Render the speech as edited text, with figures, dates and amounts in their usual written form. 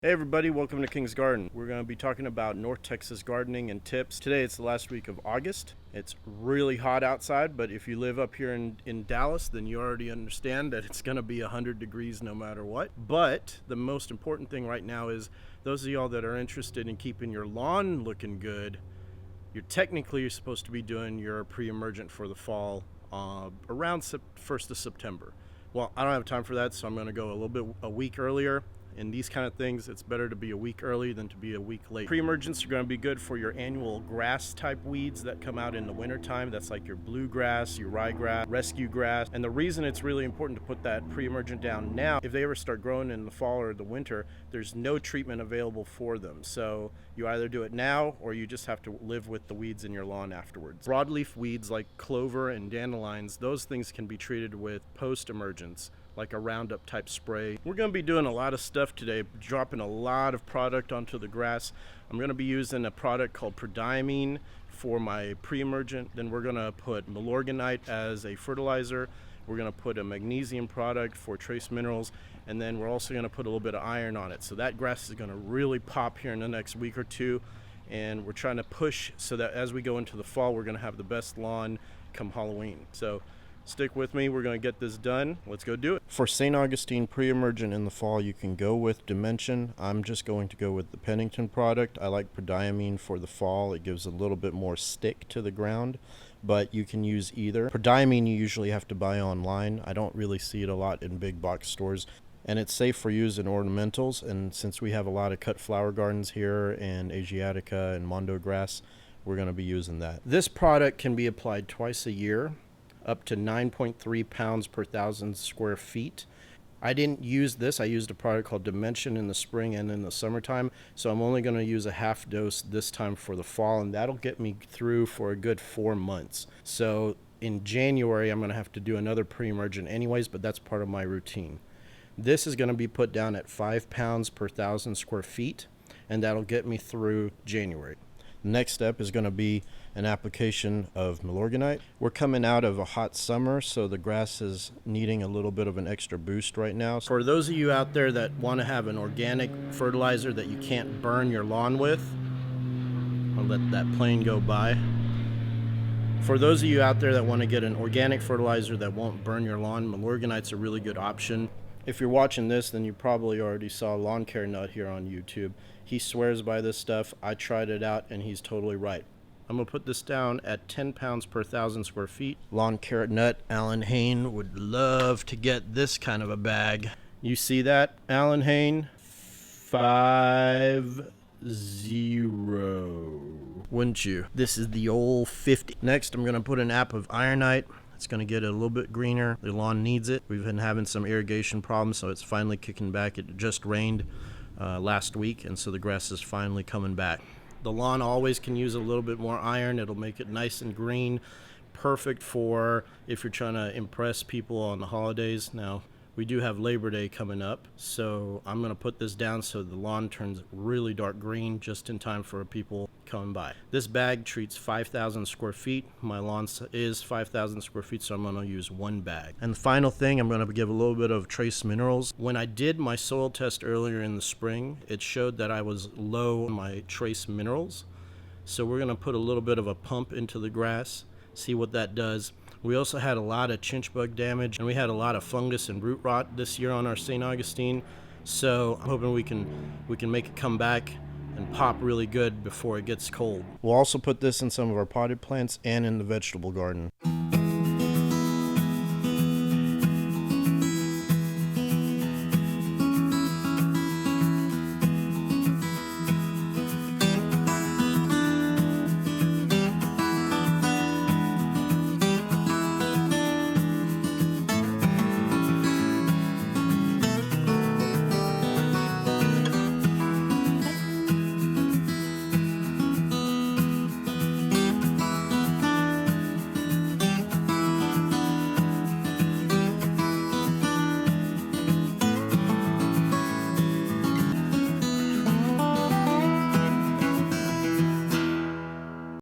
Hey everybody, welcome to King's Garden. We're going to be talking about North Texas gardening and tips. Today it's the last week of August. It's really hot outside, but if you live up here in Dallas, then you already understand that it's going to be 100 degrees no matter what. But the most important thing right now is those of y'all that are interested in keeping your lawn looking good, you're supposed to be doing your pre-emergent for the fall around 1st of September. Well, I don't have time for that, so I'm going to go a week earlier. In these kind of things, it's better to be a week early than to be a week late. Pre-emergents are going to be good for your annual grass type weeds that come out in the wintertime. That's like your bluegrass, your ryegrass, rescue grass. And the reason it's really important to put that pre-emergent down now, if they ever start growing in the fall or the winter, there's no treatment available for them. So you either do it now or you just have to live with the weeds in your lawn afterwards. Broadleaf weeds like clover and dandelions, those things can be treated with post-emergents, like a Roundup type spray. We're going to be doing a lot of stuff today, dropping a lot of product onto the grass. I'm going to be using a product called prodiamine for my pre-emergent. Then we're going to put milorganite as a fertilizer. We're going to put a magnesium product for trace minerals, and then we're also going to put a little bit of iron on it. So that grass is going to really pop here in the next week or two, and we're trying to push so that as we go into the fall, we're going to have the best lawn come Halloween. So stick with me, we're going to get this done. Let's go do it. For St. Augustine pre-emergent in the fall, you can go with Dimension. I'm just going to go with the Pennington product. I like prodiamine for the fall. It gives a little bit more stick to the ground, but you can use either. Prodiamine you usually have to buy online. I don't really see it a lot in big box stores. And it's safe for use in ornamentals, and since we have a lot of cut flower gardens here and Asiatica and Mondo grass, we're going to be using that. This product can be applied twice a year, up to 9.3 pounds per 1,000 square feet. I didn't use this. I used a product called Dimension in the spring and in the summertime, so I'm only going to use a half dose this time for the fall, and that'll get me through for a good 4 months. So in January, I'm going to have to do another pre-emergent anyways, but that's part of my routine. This is going to be put down at 5 pounds per 1,000 square feet, and that'll get me through January. The next step is going to be an application of milorganite. We're coming out of a hot summer, so the grass is needing a little bit of an extra boost right now. For those of you out there that want to have an organic fertilizer that you can't burn your lawn with, I'll let that plane go by. For those of you out there that want to get an organic fertilizer that won't burn your lawn, milorganite's a really good option. If you're watching this, then you probably already saw Lawn Care Nut here on YouTube. He swears by this stuff. I tried it out, and he's totally right. I'm going to put this down at 10 pounds per 1,000 square feet. Lawn Care Nut, Alan Hain would love to get this kind of a bag. You see that, Alan Hain? 50. Wouldn't you? This is the old 50. Next, I'm going to put an app of ironite. It's going to get it a little bit greener. The lawn needs it. We've been having some irrigation problems, so it's finally kicking back. It just rained last week, and so the grass is finally coming back. The lawn always can use a little bit more iron. It'll make it nice and green. Perfect for if you're trying to impress people on the holidays. Now, we do have Labor Day coming up, so I'm going to put this down so the lawn turns really dark green just in time for people coming by. This bag treats 5,000 square feet. My lawn is 5,000 square feet, so I'm going to use one bag. And the final thing, I'm going to give a little bit of trace minerals. When I did my soil test earlier in the spring, it showed that I was low on my trace minerals. So we're going to put a little bit of a pump into the grass, see what that does. We also had a lot of chinch bug damage, and we had a lot of fungus and root rot this year on our St. Augustine. So I'm hoping we can make it come back and pop really good before it gets cold. We'll also put this in some of our potted plants and in the vegetable garden.